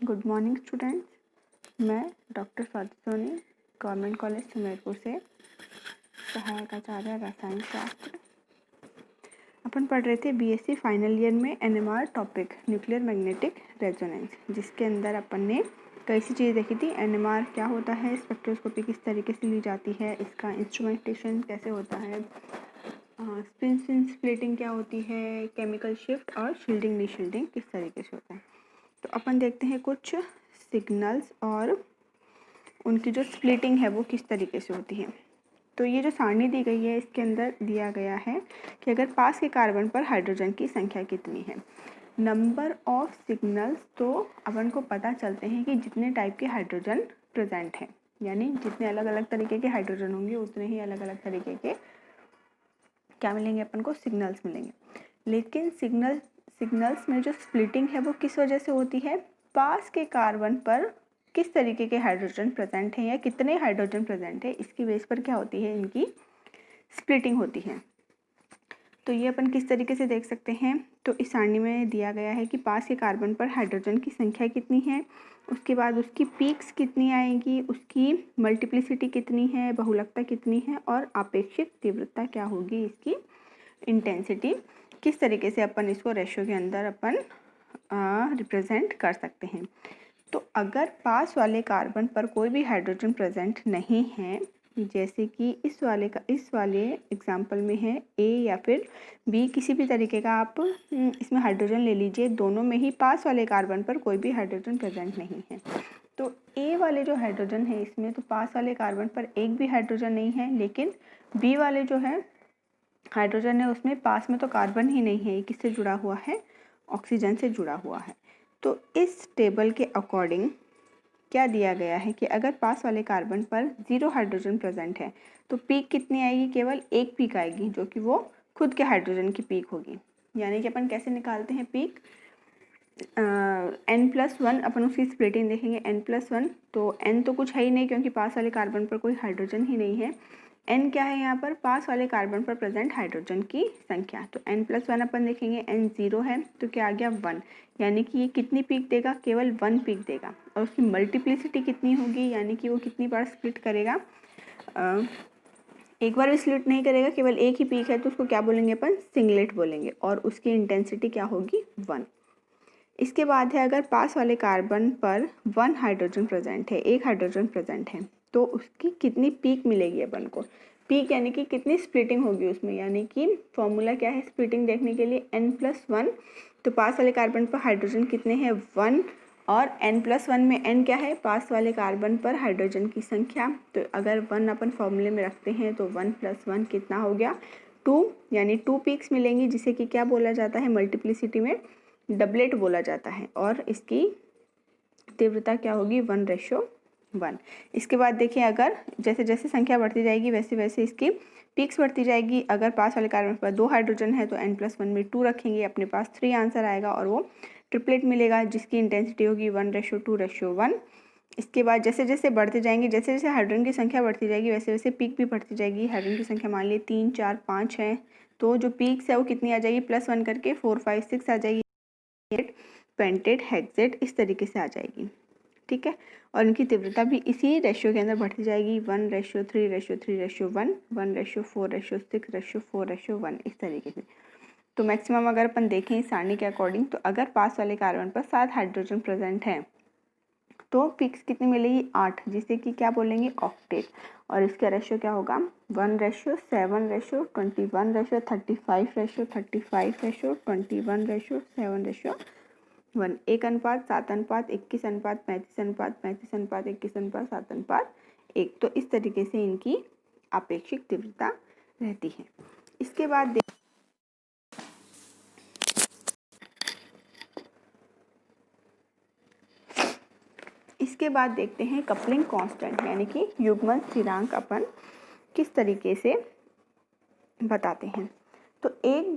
Good morning students. मैं doctor Swati Soni government college Sumerpur से सहायक आचार्य रसायन शास्त्र। अपन पढ़ रहे थे बीएससी फाइनल ईयर में NMR topic nuclear magnetic resonance, जिसके अंदर अपन ने कैसी चीज़ देखी थी। एनएमआर क्या होता है, स्पेक्ट्रोस्कोपी किस तरीके से ली जाती है, इसका इंस्ट्रूमेंटेशन कैसे होता है, स्पिन स्प्लिटिंग क्या होती है, केमिकल शिफ्ट और शील्डिंग शील्डिंग किस तरीके से होता है। तो अपन देखते हैं कुछ सिग्नल्स और उनकी जो स्प्लिटिंग है वो किस तरीके से होती है। तो ये जो सारणी दी गई है इसके अंदर दिया गया है कि अगर पास के कार्बन पर हाइड्रोजन की संख्या कितनी है। नंबर ऑफ सिग्नल्स, तो अपन को पता चलते हैं कि जितने टाइप के हाइड्रोजन प्रेजेंट हैं, यानी जितने अलग अलग तरीके के हाइड्रोजन होंगे उतने ही अलग अलग तरीके के क्या मिलेंगे, अपन को सिग्नल्स मिलेंगे। लेकिन सिग्नल्स में जो स्प्लिटिंग है वो किस वजह से होती है, पास के कार्बन पर किस तरीके के हाइड्रोजन प्रेजेंट हैं या कितने हाइड्रोजन प्रेजेंट है, इसकी बेस पर क्या होती है, इनकी स्प्लिटिंग होती है। तो ये अपन किस तरीके से देख सकते हैं, तो इस सारणी में दिया गया है कि पास के कार्बन पर हाइड्रोजन की संख्या कितनी है, उसके बाद उसकी पीक्स कितनी आएगी, उसकी मल्टीप्लिसिटी कितनी है, बहुलकता कितनी है और आपेक्षिक तीव्रता क्या होगी, इसकी इंटेंसिटी किस तरीके से अपन इसको रेशियो के अंदर अपन रिप्रेजेंट कर सकते हैं। तो अगर पास वाले कार्बन पर कोई भी हाइड्रोजन प्रेजेंट नहीं है, जैसे कि इस वाले एग्जाम्पल में है ए या फिर बी, किसी भी तरीके का आप इसमें हाइड्रोजन ले लीजिए, दोनों में ही पास वाले कार्बन पर कोई भी हाइड्रोजन प्रेजेंट नहीं है। तो ए वाले जो हाइड्रोजन है इसमें तो पास वाले कार्बन पर एक भी हाइड्रोजन नहीं है, लेकिन बी वाले जो है हाइड्रोजन है उसमें पास में तो कार्बन ही नहीं है, ये किससे जुड़ा हुआ है, ऑक्सीजन से जुड़ा हुआ है। तो इस टेबल के अकॉर्डिंग क्या दिया गया है कि अगर पास वाले कार्बन पर 0 हाइड्रोजन प्रेजेंट है तो पीक कितनी आएगी, केवल एक पीक आएगी, जो कि वो खुद के हाइड्रोजन की पीक होगी। यानी कि अपन कैसे निकालते हैं पीक, n+1, अपन उसकी स्प्लिटिंग देखेंगे n+1, तो n तो कुछ है ही नहीं क्योंकि पास वाले कार्बन पर कोई हाइड्रोजन ही नहीं है। n क्या है यहाँ पर, पास वाले कार्बन पर प्रेजेंट हाइड्रोजन की संख्या। तो n+1 अपन देखेंगे, n 0 है तो क्या आ गया 1, यानी कि ये कितनी पीक देगा, केवल 1 पीक देगा। और उसकी मल्टीप्लिसिटी कितनी होगी, यानी कि वो कितनी बार स्प्लिट करेगा, एक बार भी स्प्लिट नहीं करेगा, केवल एक ही पीक है तो उसको क्या बोलेंगे अपन, सिंगलेट बोलेंगे। और उसकी इंटेंसिटी क्या होगी, 1। इसके बाद है अगर पास वाले कार्बन पर 1 हाइड्रोजन प्रेजेंट है, एक हाइड्रोजन प्रेजेंट है, तो उसकी कितनी पीक मिलेगी अपन को, पीक यानी कि कितनी स्प्लिटिंग होगी उसमें। यानी कि फॉर्मूला क्या है स्प्लिटिंग देखने के लिए, n+1, तो पास वाले कार्बन पर हाइड्रोजन कितने हैं, 1, और n+1 में n क्या है, पास वाले कार्बन पर हाइड्रोजन की संख्या। तो अगर 1 अपन फॉर्मूले में रखते हैं तो 1+1 कितना हो गया, 2, यानी 2 पीक्स मिलेंगी, जिसे कि क्या बोला जाता है, मल्टीप्लिसिटी में डबलेट बोला जाता है। और इसकी तीव्रता क्या होगी, 1:1। इसके बाद देखिए, अगर जैसे जैसे संख्या बढ़ती जाएगी वैसे वैसे इसकी पीक्स बढ़ती जाएगी। अगर पास वाले कार्बन पर 2 हाइड्रोजन है तो n+1 में 2 रखेंगे, अपने पास 3 आंसर आएगा और वो ट्रिपलेट मिलेगा, जिसकी इंटेंसिटी होगी 1:2:1। इसके बाद जैसे जैसे बढ़ते जाएंगे, जैसे जैसे हाइड्रोजन की संख्या बढ़ती जाएगी वैसे वैसे पीक भी बढ़ती जाएगी। हाइड्रोजन की संख्या मान लीजिए 3, 4, 5 है, तो जो पीक्स है वो कितनी आ जाएगी, +1 करके 4, 5, 6 आ जाएगी, पेंटेट, हेक्सेट, इस तरीके से आ जाएगी। ठीक है, और इनकी तीव्रता भी इसी रेशियो के अंदर बढ़ती जाएगी, 1:3:3:1, 1:4:6:4:1, इस तरीके से। तो मैक्सिमम अगर अपन देखें इस सारणी के अकॉर्डिंग, तो अगर पास वाले कार्बन पर 7 हाइड्रोजन प्रेजेंट है तो पिक्स कितनी मिलेगी, 8, जिसे कि क्या बोलेंगे, ऑक्टेट। और इसका रेशियो क्या होगा, 1:7:21:35:35:21:7:1, 1:7:21:35:35:21:7:1, तो इस तरीके से इनकी आपेक्षिक तीव्रता रहती है। इसके बाद देखते हैं कपलिंग कांस्टेंट, यानी कि युग्मन स्थिरांक अपन किस तरीके से बताते हैं। तो एक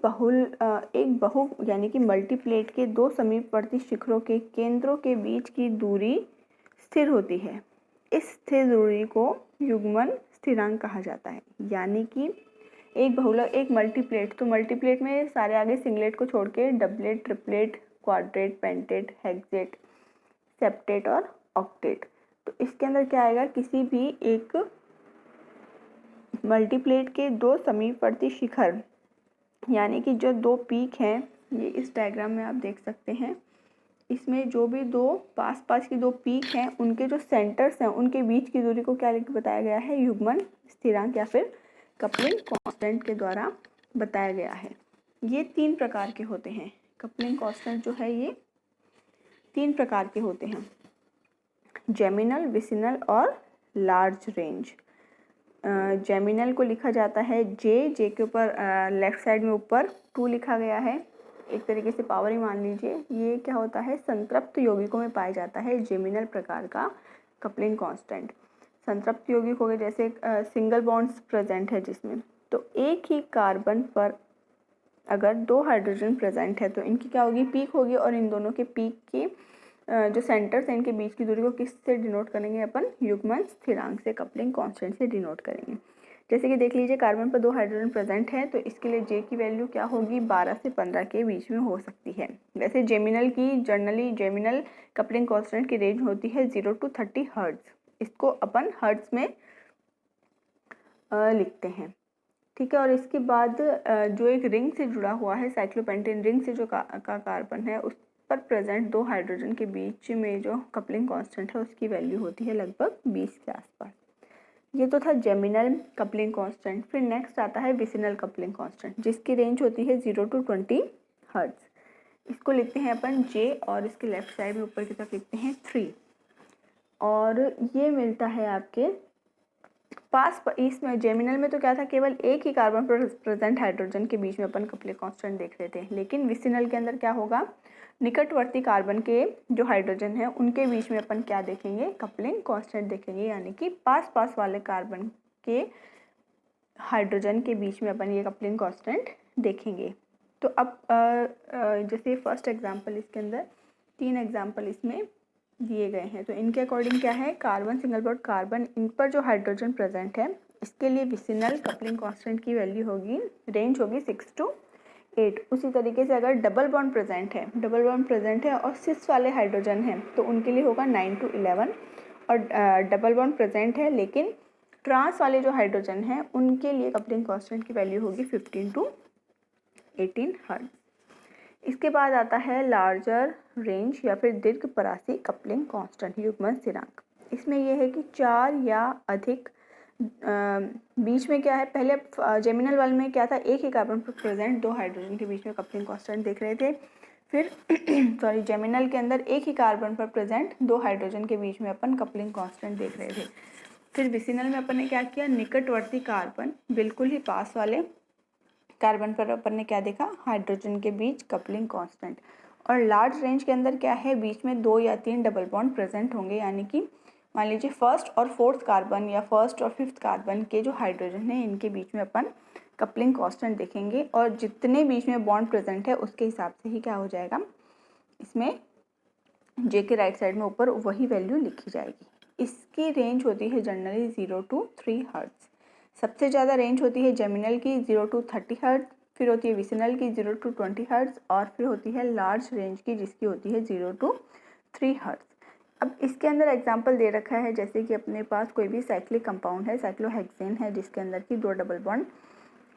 बहु यानी कि मल्टीप्लेट के 2 समीपवर्ती शिखरों के केंद्रों के बीच की दूरी स्थिर होती है। इस स्थिर दूरी को युग्मन स्थिरांक कहा जाता है। यानी कि एक मल्टीप्लेट, तो मल्टीप्लेट में सारे आगे सिंगलेट को छोड़ के doublet, triplet, quartet, pentet, hextet, septate और ऑक्टेट। तो इसके अंदर क्या आएगा, किसी भी एक मल्टीप्लेट के दो समीपवर्ती शिखर, यानी कि जो दो पीक हैं, ये इस डायग्राम में आप देख सकते हैं, इसमें जो भी दो पास पास की दो पीक हैं उनके जो सेंटर्स हैं उनके बीच की दूरी को क्या बताया गया है, युग्मन स्थिरांक या फिर कपलिंग कांस्टेंट के द्वारा बताया गया है। ये 3 प्रकार के होते हैं। कपलिंग कांस्टेंट जो है ये 3 प्रकार के होते हैं, जेमिनल, विसिनल और लार्ज रेंज। जेमिनल को लिखा जाता है जे के ऊपर लेफ्ट साइड में ऊपर 2 लिखा गया है, एक तरीके से पावर ही मान लीजिए। ये क्या होता है, संतृप्त यौगिकों में पाया जाता है जेमिनल प्रकार का कपलिंग कांस्टेंट। संतृप्त यौगिक हो गए जैसे सिंगल बॉन्ड्स प्रेजेंट है जिसमें, तो एक ही कार्बन पर अगर 2 हाइड्रोजन प्रेजेंट है तो इनकी क्या होगी, पीक होगी, और इन दोनों के पीक की जो सेंटर्स हैं इनके बीच की दूरी को किससे डिनोट करेंगे अपन, युग्मन स्थिरांक से, कपलिंग कांस्टेंट से डिनोट करेंगे। जैसे कि देख लीजिए कार्बन पर 2 हाइड्रोजन प्रेजेंट है तो इसके लिए जे की वैल्यू क्या होगी, 12 से 15 के बीच में हो सकती है। वैसे जेमिनल की जनरली जेमिनल कपलिंग कांस्टेंट की रेंज होती है 0 to 30 हर्ट्ज। इसको अपन हर्ट्ज में लिखते हैं, ठीक है। और इसके बाद जो एक रिंग से जुड़ा हुआ है, साइक्लोपेंटेन रिंग से जो का कार्बन है उस पर प्रेजेंट 2 हाइड्रोजन के बीच में जो कपलिंग कांस्टेंट है उसकी वैल्यू होती है लगभग 20 के आसपास। ये तो था जेमिनल कपलिंग कांस्टेंट। फिर नेक्स्ट आता है विसिनल कपलिंग कांस्टेंट, जिसकी रेंज होती है 0 to 20 हर्ट्ज। इसको लिखते हैं अपन जे, और इसके लेफ्ट साइड में ऊपर की तरफ लिखते हैं 3। और ये मिलता है आपके पास, इसमें जेमिनल में तो क्या था, केवल एक ही कार्बन पर प्रेजेंट हाइड्रोजन के बीच में अपन कपलिंग कांस्टेंट देख रहे थे, लेकिन विसिनल के अंदर क्या होगा, निकटवर्ती कार्बन के जो हाइड्रोजन है उनके बीच में अपन क्या देखेंगे, कपलिंग कांस्टेंट देखेंगे, यानी कि पास पास वाले कार्बन के हाइड्रोजन के बीच में अपन ये कपलिंग कांस्टेंट देखेंगे। तो अब जैसे फर्स्ट एग्जांपल, इसके अंदर 3 एग्जांपल इसमें दिए गए हैं, तो इनके अकॉर्डिंग क्या है, कार्बन, सिंगल बॉन्ड कार्बन, इन पर जो हाइड्रोजन प्रेजेंट है इसके लिए विसिनल कपलिंग कांस्टेंट की वैल्यू होगी, रेंज होगी 6 to 8। उसी तरीके से अगर डबल बॉन्ड प्रेजेंट है और सिस वाले हाइड्रोजन हैं तो उनके लिए होगा 9 to 11। और डबल बॉन्ड प्रेजेंट है लेकिन ट्रांस वाले जो हाइड्रोजन हैं उनके लिए कपलिंग कांस्टेंट की वैल्यू होगी 15 to 18 हर्ट्ज। इसके बाद आता है लार्जर रेंज या फिर दीर्घपरासी कपलिंग कांस्टेंट, युग्मन स्थिरांक। इसमें यह है कि 4 या अधिक बीच में क्या है, पहले जेमिनल वाले में क्या था, एक ही कार्बन पर प्रेजेंट 2 हाइड्रोजन के बीच में कपलिंग कांस्टेंट देख रहे थे। फिर सॉरी, जेमिनल के अंदर एक ही कार्बन पर प्रेजेंट 2 हाइड्रोजन के बीच में अपन कपलिंग कांस्टेंट देख रहे थे। फिर विसिनल में अपन ने क्या किया, निकटवर्ती कार्बन, बिल्कुल ही पास वाले कार्बन पर अपन ने क्या देखा, हाइड्रोजन के बीच कपलिंग कांस्टेंट। और लार्ज रेंज के अंदर क्या है, बीच में 2 या 3 डबल बॉन्ड प्रेजेंट होंगे, यानी कि मान लीजिए फर्स्ट और फोर्थ कार्बन या फर्स्ट और फिफ्थ कार्बन के जो हाइड्रोजन है इनके बीच में अपन कपलिंग कांस्टेंट देखेंगे, और जितने बीच में बॉन्ड प्रेजेंट है उसके हिसाब से ही क्या हो जाएगा, इसमें जे के राइट साइड में ऊपर वही वैल्यू लिखी जाएगी। इसकी रेंज होती है जनरली 0 to 3 हर्ट्ज। सबसे ज़्यादा रेंज होती है जेमिनल की 0 to 30 हर्ट्ज, फिर होती है विसिनल की 0 to 20 हर्ट्ज, और फिर होती है लार्ज रेंज की जिसकी होती है 0 to 3 हर्ट्ज। अब इसके अंदर एग्जांपल दे रखा है, जैसे कि अपने पास कोई भी साइक्लिक कंपाउंड है, साइक्लोहेक्सेन है, जिसके अंदर की 2 डबल बॉन्ड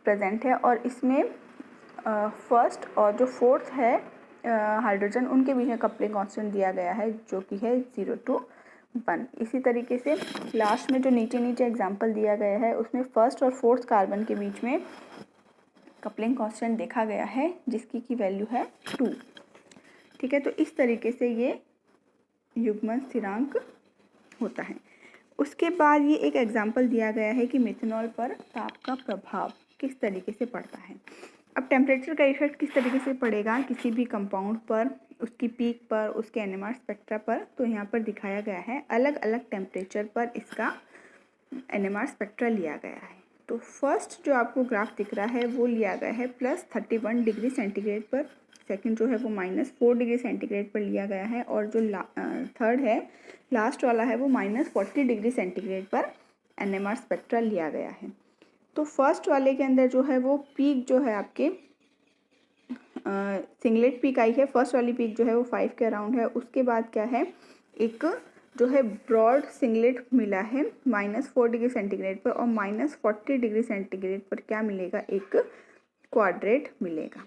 प्रेजेंट है, और इसमें फर्स्ट और जो फोर्थ है हाइड्रोजन उनके बीच में कपलिंग कांस्टेंट दिया गया है जो कि है 0 to 1। इसी तरीके से लास्ट में जो नीचे एग्जांपल दिया गया है उसमें फर्स्ट और फोर्थ कार्बन के बीच में कपलिंग कांस्टेंट देखा गया है जिसकी की वैल्यू है 2। ठीक है, तो इस तरीके से ये युग्मन स्थिरांक होता है। उसके बाद ये एक एग्जांपल दिया गया है कि मिथेनॉल पर ताप का प्रभाव किस तरीके से पड़ता है। अब टेम्परेचर का इफेक्ट किस तरीके से पड़ेगा किसी भी कंपाउंड पर, उसकी पीक पर, उसके एनएमआर स्पेक्ट्रा पर, तो यहाँ पर दिखाया गया है अलग अलग टेम्परेचर पर इसका एनएमआर स्पेक्ट्रा लिया गया है। तो फर्स्ट जो आपको ग्राफ दिख रहा है वो लिया गया है +31 डिग्री सेंटीग्रेड पर, सेकंड जो है वो -4 डिग्री सेंटीग्रेड पर लिया गया है, और जो थर्ड है लास्ट वाला है वो -40 डिग्री सेंटीग्रेड पर एनएमआर स्पेक्ट्रा लिया गया है। तो फर्स्ट वाले के अंदर जो है वो पीक जो है आपके सिंगलेट पीक आई है, फर्स्ट वाली पीक जो है वो 5 के अराउंड है। उसके बाद क्या है एक जो है ब्रॉड सिंगलेट मिला है -4 डिग्री सेंटीग्रेड पर, और -40 डिग्री सेंटीग्रेड पर क्या मिलेगा, एक क्वाड्रेट मिलेगा।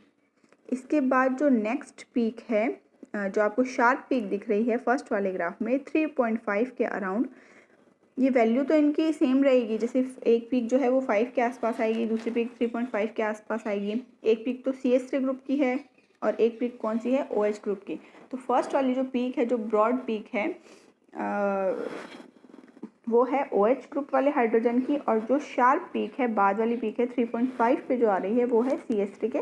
इसके बाद जो नेक्स्ट पीक है, जो आपको शार्प पीक दिख रही है फर्स्ट वाले ग्राफ में 3.5 के अराउंड, ये वैल्यू तो इनकी सेम रहेगी, जैसे एक पीक जो है वो 5 के आसपास आएगी, दूसरी पीक 3.5 के आसपास आएगी। एक पीक तो CH3 ग्रुप की है और एक पीक कौन सी है, OH ग्रुप की। तो फर्स्ट वाली जो पीक है, जो ब्रॉड पीक है, वो है OH ग्रुप वाले हाइड्रोजन की, और जो शार्प पीक है बाद वाली पीक है 3.5 पे जो आ रही है वो है CH3 के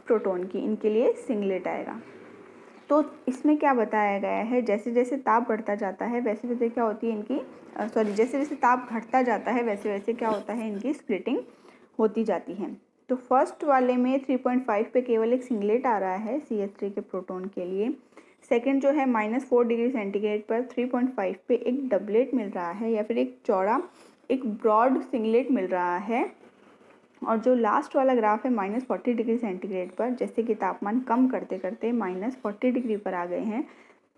प्रोटॉन की। इनके लिए सिंगलेट आएगा। तो इसमें क्या बताया गया है, जैसे जैसे ताप बढ़ता जाता है वैसे वैसे क्या होती है इनकी, जैसे जैसे ताप घटता जाता है वैसे वैसे क्या होता है, इनकी स्प्लिटिंग होती जाती है। तो फर्स्ट वाले में 3.5 पे केवल एक सिंगलेट आ रहा है CH3 के प्रोटॉन के लिए। सेकंड जो है -4 डिग्री सेंटीग्रेड पर 3.5 पे एक डबलेट मिल रहा है, या फिर एक चौड़ा एक ब्रॉड सिंगलेट मिल रहा है। और जो लास्ट वाला ग्राफ है -40 डिग्री सेंटीग्रेड पर, जैसे कि तापमान कम करते करते -40 डिग्री पर आ गए हैं,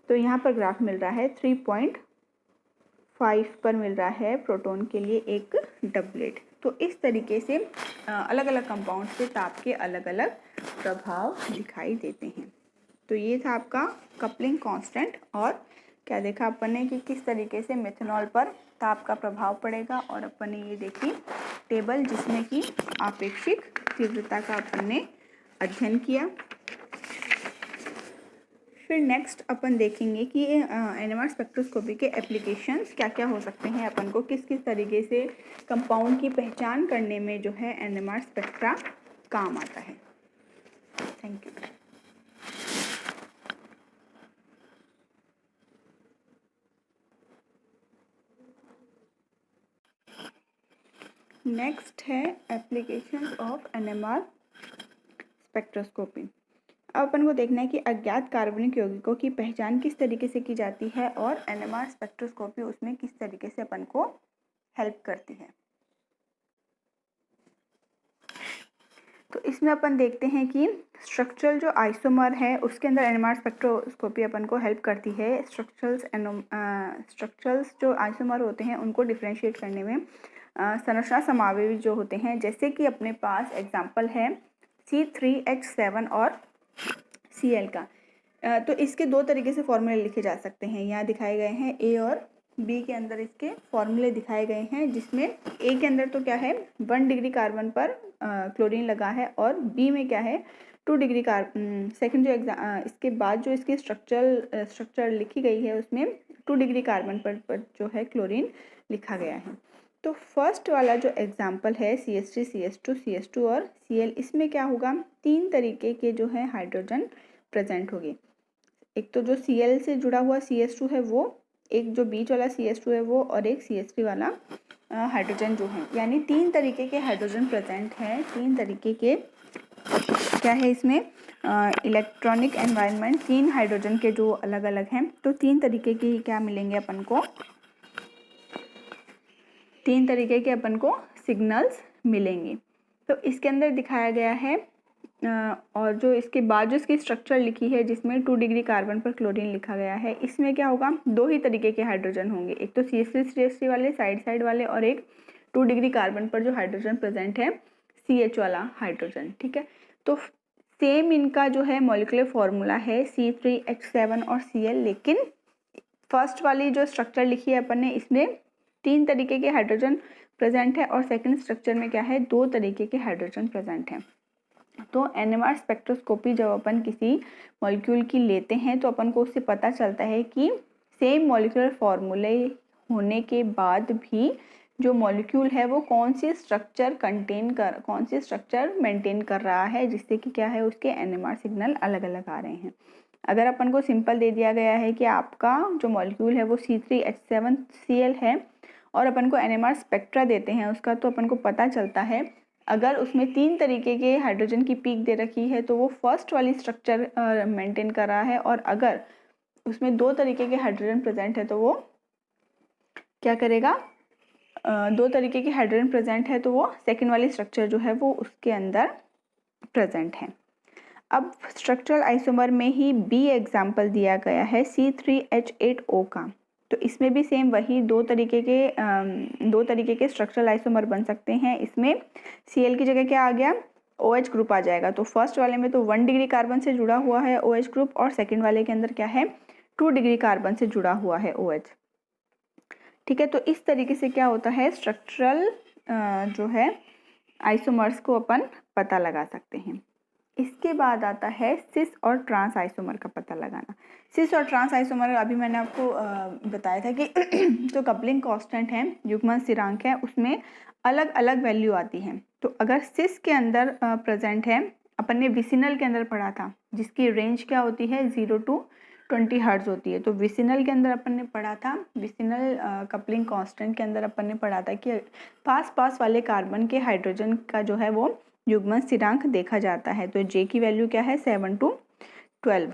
तो यहाँ पर ग्राफ मिल रहा है 3.5 पर मिल रहा है प्रोटॉन के लिए एक डबलेट। तो इस तरीके से अलग अलग कंपाउंड पे ताप के अलग अलग प्रभाव दिखाई देते हैं। तो ये था आपका कपलिंग कांस्टेंट, और क्या देखा अपन ने कि किस तरीके से मेथनॉल पर ताप का प्रभाव पड़ेगा, और अपन ने ये देखी टेबल जिसमें कि आपेक्षिक तीव्रता का अपन ने अध्ययन किया। फिर नेक्स्ट अपन देखेंगे कि NMR स्पेक्ट्रोस्कोपी के एप्लीकेशंस क्या क्या हो सकते हैं, अपन को किस किस तरीके से कंपाउंड की पहचान करने में जो है NMR स्पेक्ट्रा काम आता है। Thank you. नेक्स्ट है एप्लीकेशंस ऑफ NMR स्पेक्ट्रोस्कोपी। अब अपन को देखना है कि अज्ञात कार्बनिक यौगिकों की पहचान किस तरीके से की जाती है, और NMR स्पेक्ट्रोस्कोपी उसमें किस तरीके से अपन को हेल्प करती है। तो इसमें अपन देखते हैं कि स्ट्रक्चरल जो आइसोमर है उसके अंदर NMR स्पेक्ट्रोस्कोपी अपन को हेल्प करती है। स्ट्रक्चरल्स जो आइसोमर होते हैं उनको डिफ्रेंशिएट करने में संरचना समावेशी जो होते हैं, जैसे कि अपने पास एग्जांपल है C3H7 और Cl का। तो इसके दो तरीके से फॉर्मूले लिखे जा सकते हैं, यहाँ दिखाए गए हैं। A और B के अंदर इसके फॉर्मूले दिखाए गए हैं, जिसमें A के अंदर तो क्या है 1 डिग्री कार्बन पर क्लोरीन लगा है, और B में क्या है 2 डिग्री कार्बन। सेकेंड जो इसके बाद जो इसकी स्ट्रक्चर लिखी गई है उसमें 2 डिग्री कार्बन पर जो है क्लोरीन लिखा गया है। तो फर्स्ट वाला जो एग्जाम्पल है CH3, CH2, CH2 और Cl, इसमें क्या होगा, 3 तरीके के जो है हाइड्रोजन प्रेजेंट होंगे। एक तो जो Cl से जुड़ा हुआ CH2 है वो, एक जो बीच वाला CH2 है वो, और एक CH3 वाला हाइड्रोजन जो है, यानी 3 तरीके के हाइड्रोजन प्रेजेंट हैं। 3 तरीके के क्या है इसमें इलेक्ट्रॉनिक एनवायरनमेंट 3 हाइड्रोजन के जो अलग अलग हैं, तो 3 तरीके के क्या मिलेंगे अपन को, 3 तरीके के अपन को सिग्नल्स मिलेंगे। तो इसके अंदर दिखाया गया है, और जो इसके बाद जो इसकी स्ट्रक्चर लिखी है जिसमें 2 डिग्री कार्बन पर क्लोरीन लिखा गया है, इसमें क्या होगा 2 ही तरीके के हाइड्रोजन होंगे, एक तो CH3 वाले साइड वाले, और एक 2 डिग्री कार्बन पर जो हाइड्रोजन प्रेजेंट है CH वाला हाइड्रोजन। ठीक है, तो सेम इनका जो है मॉलिक्यूलर फॉर्मूला है C3H7 और Cl, लेकिन फर्स्ट वाली जो स्ट्रक्चर लिखी है अपन ने इसमें 3 तरीके के हाइड्रोजन प्रेजेंट है, और सेकंड स्ट्रक्चर में क्या है 2 तरीके के हाइड्रोजन प्रेजेंट है। तो NMR स्पेक्ट्रोस्कोपी जब अपन किसी मॉलिक्यूल की लेते हैं तो अपन को उससे पता चलता है कि सेम मॉलिक्यूलर फॉर्मूले होने के बाद भी जो मॉलिक्यूल है वो कौन सी स्ट्रक्चर मेंटेन कर रहा है, जिससे कि क्या है उसके NMR सिग्नल अलग अलग आ रहे हैं। अगर अपन को सिंपल दे दिया गया है कि आपका जो मॉलिक्यूल है वो C3H7Cl है, और अपन को NMR स्पेक्ट्रा देते हैं उसका, तो अपन को पता चलता है अगर उसमें 3 तरीके के हाइड्रोजन की पीक दे रखी है तो वो फर्स्ट वाली स्ट्रक्चर मेंटेन कर रहा है, और अगर उसमें 2 तरीके के हाइड्रोजन प्रेजेंट है तो वो क्या करेगा, 2 तरीके के हाइड्रोजन प्रेजेंट है तो वो सेकेंड वाली स्ट्रक्चर जो है वो उसके अंदर प्रेजेंट है। अब स्ट्रक्चरल आइसोमर में ही बी एग्जाम्पल दिया गया है C3H8O का। तो इसमें भी सेम वही दो तरीके के स्ट्रक्चरल आइसोमर बन सकते हैं। इसमें Cl की जगह क्या आ गया, OH ग्रुप आ जाएगा। तो फर्स्ट वाले में तो 1 डिग्री कार्बन से जुड़ा हुआ है OH ग्रुप, और सेकेंड वाले के अंदर क्या है, 2 डिग्री कार्बन से जुड़ा हुआ है OH। ठीक है, तो इस तरीके से क्या होता है, स्ट्रक्चरल जो है आइसोमर्स को अपन पता लगा सकते हैं। इसके बाद आता है सिस और ट्रांस आइसोमर का पता लगाना। सिस और ट्रांस आइसोमर अभी मैंने आपको बताया था कि जो कपलिंग कांस्टेंट है, युग्मन स्थिरांक है, उसमें अलग अलग वैल्यू आती है। तो अगर सिस के अंदर प्रेजेंट है, अपन ने विसिनल के अंदर पढ़ा था जिसकी रेंज क्या होती है 0 to 20 हर्ट्ज होती है। तो विसिनल के अंदर अपन ने पढ़ा था, विसिनल कपलिंग कांस्टेंट के अंदर अपन ने पढ़ा था कि पास पास वाले कार्बन के हाइड्रोजन का जो है वो युग्मन स्थिरांक देखा जाता है। तो J की वैल्यू क्या है 7 to 12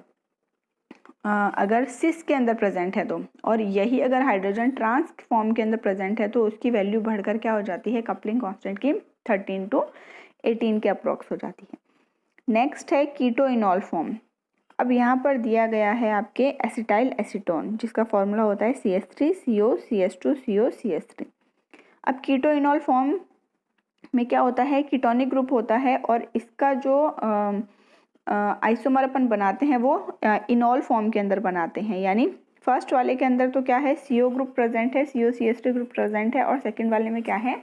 अगर सिस के अंदर प्रेजेंट है तो, और यही अगर हाइड्रोजन ट्रांस फॉर्म के अंदर प्रेजेंट है तो उसकी वैल्यू बढ़कर क्या हो जाती है, कपलिंग कांस्टेंट की 13 to 18 के अप्रॉक्स हो जाती है। नेक्स्ट है कीटोइनॉल फॉर्म। अब यहाँ पर दिया गया है आपके एसिटाइल एसीटोन, जिसका फॉर्मूला होता है CH3CO CH2 CO CH3। अब कीटोइनॉल फॉर्म में क्या होता है, कीटोनिक ग्रुप होता है, और इसका जो आइसोमर अपन बनाते हैं वो इनॉल फॉर्म के अंदर बनाते हैं। यानी फर्स्ट वाले के अंदर तो क्या है, CO ग्रुप प्रेजेंट है, CO CH3 ग्रुप प्रेजेंट है, और सेकेंड वाले में क्या है,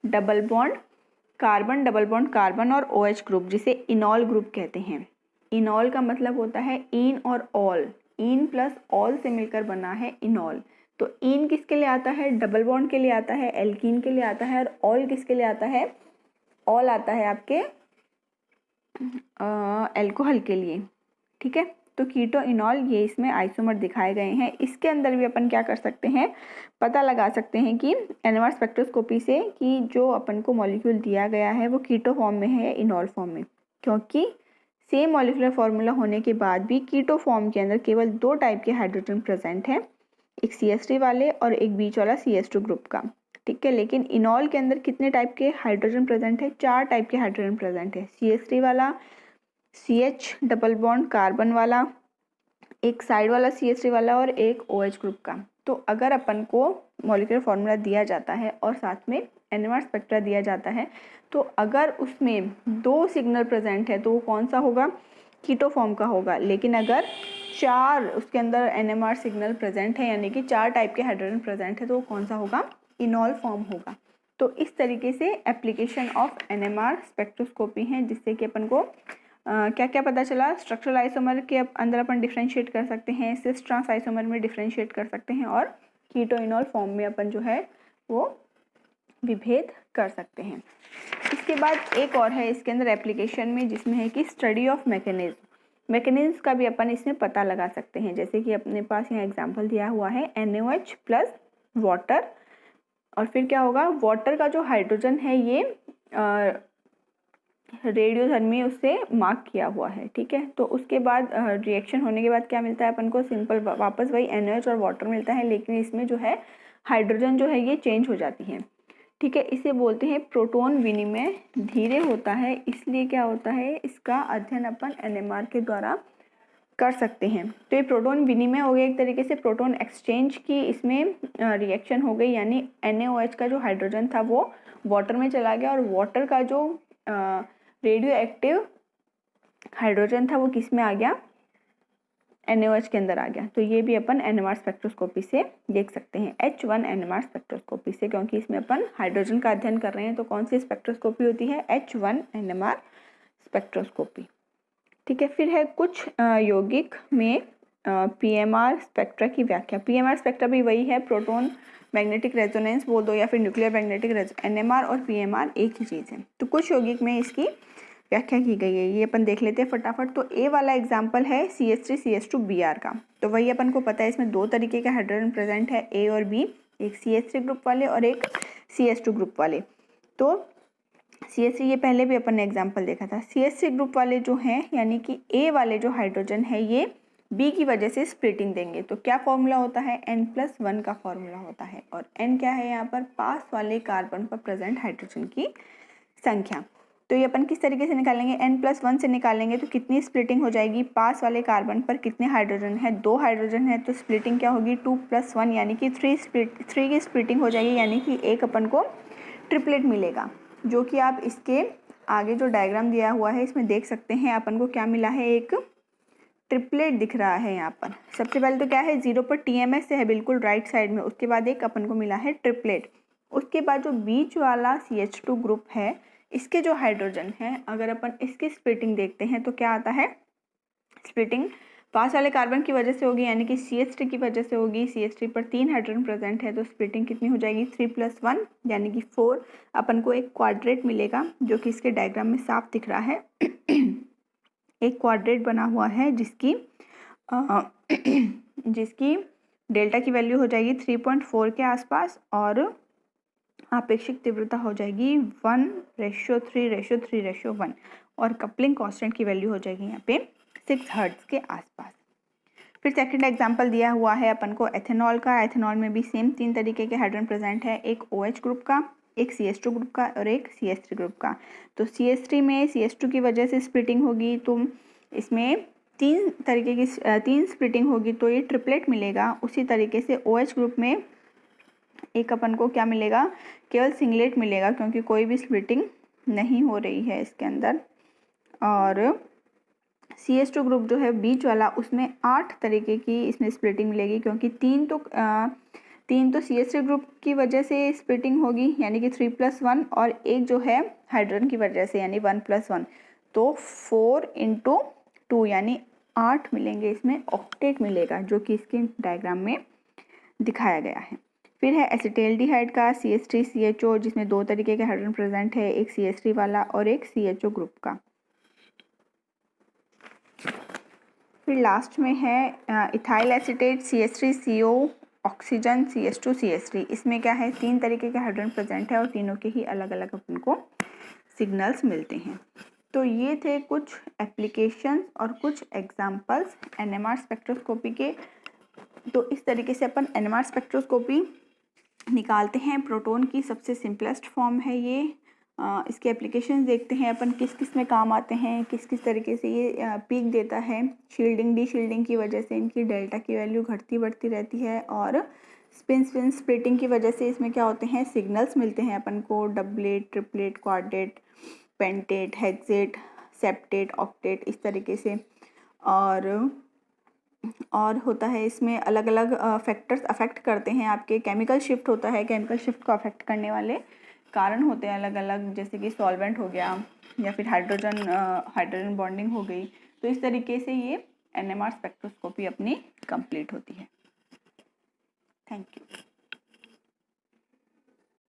डबल बॉन्ड कार्बन और OH ग्रुप, जिसे इनॉल ग्रुप कहते हैं। इनॉल का मतलब होता है इन और ऑल, इन प्लस ऑल से मिलकर बना है इनॉल। तो इन किसके लिए आता है, डबल बॉन्ड के लिए आता है, एल्कीन के लिए आता है, और ऑल किसके लिए आता है, ऑल आता है आपके अल्कोहल के लिए। ठीक है, तो कीटो इनॉल ये इसमें आइसोमर दिखाए गए हैं। इसके अंदर भी अपन क्या कर सकते हैं, पता लगा सकते हैं कि NMR स्पेक्ट्रोस्कोपी से कि जो अपन को मॉलिक्यूल दिया गया है वो कीटो फॉर्म में है या इनॉल फॉर्म में, क्योंकि सेम मॉलिक्यूलर फॉर्मूला होने के बाद भी कीटो फॉर्म के अंदर केवल 2 टाइप के हाइड्रोजन प्रेजेंट है, एक CH3 वाले और एक बीच वाला CH2 ग्रुप का। ठीक है, लेकिन इनॉल के अंदर कितने टाइप के हाइड्रोजन प्रेजेंट है, 4 टाइप के हाइड्रोजन प्रेजेंट है, CH3 वाला, CH डबल बॉन्ड कार्बन वाला, एक साइड वाला CH3 वाला, और एक OH ग्रुप का। तो अगर अपन को मॉलिक्यूलर फॉर्मूला दिया जाता है और साथ में NMR स्पेक्ट्रा दिया जाता है, तो अगर उसमें 2 सिग्नल प्रेजेंट है तो वो कौन सा होगा, कीटो फॉर्म का होगा। लेकिन अगर 4 उसके अंदर NMR सिग्नल प्रेजेंट है, यानी कि 4 टाइप के हाइड्रोजन प्रेजेंट है, तो वो कौन सा होगा, इनॉल फॉर्म होगा। तो इस तरीके से एप्लीकेशन ऑफ NMR स्पेक्ट्रोस्कोपी है, जिससे कि अपन को क्या क्या पता चला, स्ट्रक्चरल आइसोमर के अंदर अपन डिफ्रेंशिएट कर सकते हैं, सिस ट्रांस आइसोमर में डिफ्रेंशिएट कर सकते हैं, और कीटोइनॉल फॉर्म में अपन जो है वो विभेद कर सकते हैं। इसके बाद एक और है इसके अंदर एप्लीकेशन में, जिसमें है कि स्टडी ऑफ मैकेनिज्म का भी अपन इसमें पता लगा सकते हैं। जैसे कि अपने पास यहाँ एग्जाम्पल दिया हुआ है NaOH प्लस वाटर, और फिर क्या होगा, वाटर का जो हाइड्रोजन है ये रेडियोधर्मी उससे मार्क किया हुआ है। ठीक है, तो उसके बाद रिएक्शन होने के बाद क्या मिलता है अपन को, सिंपल वापस वही NaOH और वाटर मिलता है, लेकिन इसमें जो है हाइड्रोजन जो है ये चेंज हो जाती है। ठीक है, इसे बोलते हैं प्रोटॉन विनिमय धीरे होता है, इसलिए क्या होता है, इसका अध्ययन अपन NMR के द्वारा कर सकते हैं। तो ये प्रोटॉन विनिमय हो गया एक तरीके से, प्रोटॉन एक्सचेंज की इसमें रिएक्शन हो गई, यानी NaOH का जो हाइड्रोजन था वो वाटर में चला गया, और वाटर का जो रेडियो एक्टिव हाइड्रोजन था वो किस में आ गया, NaOH के अंदर आ गया। तो ये भी अपन NMR स्पेक्ट्रोस्कोपी से देख सकते हैं, H1 NMR स्पेक्ट्रोस्कोपी से, क्योंकि इसमें अपन हाइड्रोजन का अध्ययन कर रहे हैं। तो कौन सी स्पेक्ट्रोस्कोपी होती है, H1 NMR स्पेक्ट्रोस्कोपी। ठीक है, फिर है कुछ यौगिक में PMR स्पेक्ट्रा की व्याख्या। PMR स्पेक्ट्रा भी वही है, प्रोटॉन मैग्नेटिक रेजोनेंस बोल दो या फिर न्यूक्लियर मैग्नेटिक NMR और PMR एक ही चीज़ है। तो कुछ यौगिक में इसकी व्याख्या की गई है, ये अपन देख लेते हैं फटाफट। तो ए वाला एग्जाम्पल है CH3 CH2 Br का। तो वही अपन को पता है, इसमें 2 तरीके के हाइड्रोजन प्रेजेंट है, A और B, एक CH3 ग्रुप वाले और एक CH2 ग्रुप वाले। तो CH3 ये पहले भी अपन ने एग्जाम्पल देखा था। CH3 ग्रुप वाले जो हैं, यानी कि A वाले जो हाइड्रोजन है ये B की वजह से स्प्लिटिंग देंगे। तो क्या फॉर्मूला होता है, N+1 का फॉर्मूला होता है, और N क्या है यहाँ पर, पास वाले कार्बन पर प्रेजेंट हाइड्रोजन की संख्या। तो ये अपन किस तरीके से निकालेंगे, n+1 से निकालेंगे तो कितनी स्प्लिटिंग हो जाएगी, पास वाले कार्बन पर कितने हाइड्रोजन है, 2 हाइड्रोजन है, तो स्प्लिटिंग क्या होगी 2+1 यानी कि 3 की स्प्लिटिंग हो जाएगी, यानी कि एक अपन को ट्रिपलेट मिलेगा, जो कि आप इसके आगे जो डायग्राम दिया हुआ है इसमें देख सकते हैं। अपन को क्या मिला है, एक ट्रिपलेट दिख रहा है यहाँ पर। सबसे पहले तो क्या है, 0 पर TMS है बिल्कुल राइट साइड में, उसके बाद एक अपन को मिला है ट्रिपलेट। उसके बाद जो बीच वाला CH2 ग्रुप है, इसके जो हाइड्रोजन है, अगर अपन इसकी स्प्लिटिंग देखते हैं तो क्या आता है, स्प्लिटिंग पास वाले कार्बन की वजह से होगी, यानी कि CH3 की वजह से होगी। CH3 पर 3 हाइड्रोजन प्रेजेंट है, तो स्प्लिटिंग कितनी हो जाएगी 3+1 यानी कि 4। अपन को एक क्वाड्रेट मिलेगा, जो कि इसके डायग्राम में साफ दिख रहा है। एक क्वाड्रेट बना हुआ है जिसकी जिसकी डेल्टा की वैल्यू हो जाएगी 3.4 के आसपास, और आपेक्षिक तीव्रता हो जाएगी 1:3:3:1, और कपलिंग कांस्टेंट की वैल्यू हो जाएगी यहाँ पे 6 हर्ट्ज के आसपास। फिर सेकंड एग्जांपल दिया हुआ है अपन को एथेनॉल का। एथेनॉल में भी सेम 3 तरीके के हाइड्रोजन प्रेजेंट है, एक OH ग्रुप का, एक CH2 ग्रुप का और एक CH3 ग्रुप का। तो CH3 में CH2 की वजह से स्प्लिटिंग होगी, तो इसमें 3 तरीके की 3 स्प्लिटिंग होगी, तो ये ट्रिपलेट मिलेगा। उसी तरीके से OH ग्रुप में एक अपन को क्या मिलेगा, केवल सिंगलेट मिलेगा, क्योंकि कोई भी स्प्लिटिंग नहीं हो रही है इसके अंदर। और CH2 ग्रुप जो है बीच वाला, उसमें 8 तरीके की इसमें स्प्लिटिंग मिलेगी, क्योंकि 3 तो CH3 ग्रुप की वजह से स्प्लिटिंग होगी, यानी कि 3+1, और एक जो है हाइड्रोजन की वजह से, यानी 1+1, तो 4 × 2 यानी 8 मिलेंगे, इसमें ऑक्टेट मिलेगा, जो कि इसके डायग्राम में दिखाया गया है। फिर है एसिटाल्डिहाइड का CH3CHO, जिसमें 2 तरीके के हाइड्रोजन प्रेजेंट है, एक CH3 वाला और एक CHO ग्रुप का। फिर लास्ट में है ethyl acetate CH3CO oxygen CH2CH3। इसमें क्या है, 3 तरीके के हाइड्रोजन प्रेजेंट है और तीनों के ही अलग अलग अपन को सिग्नल्स मिलते हैं। तो ये थे कुछ एप्लीकेशंस और कुछ एग्जांपल्स NMR स्पेक्ट्रोस्कोपी के। तो इस तरीके से अपन NMR स्पेक्ट्रोस्कोपी निकालते हैं। प्रोटॉन की सबसे सिंपलेस्ट फॉर्म है ये। इसके एप्लीकेशन देखते हैं अपन, किस किस में काम आते हैं, किस किस तरीके से ये पीक देता है। शील्डिंग डी शील्डिंग की वजह से इनकी डेल्टा की वैल्यू घटती बढ़ती रहती है, और स्पिन स्प्लिटिंग की वजह से इसमें क्या होते हैं, सिग्नल्स मिलते हैं अपन को, doublet, triplet, quartet, pentet, hextet, septet, octet, इस तरीके से। और होता है इसमें अलग अलग फैक्टर्स अफेक्ट करते हैं, आपके केमिकल शिफ्ट होता है, केमिकल शिफ्ट को अफेक्ट करने वाले कारण होते हैं अलग अलग, जैसे कि सॉल्वेंट हो गया, या फिर हाइड्रोजन बॉन्डिंग हो गई। तो इस तरीके से ये NMR स्पेक्ट्रोस्कोपी अपनी कंप्लीट होती है। Thank you.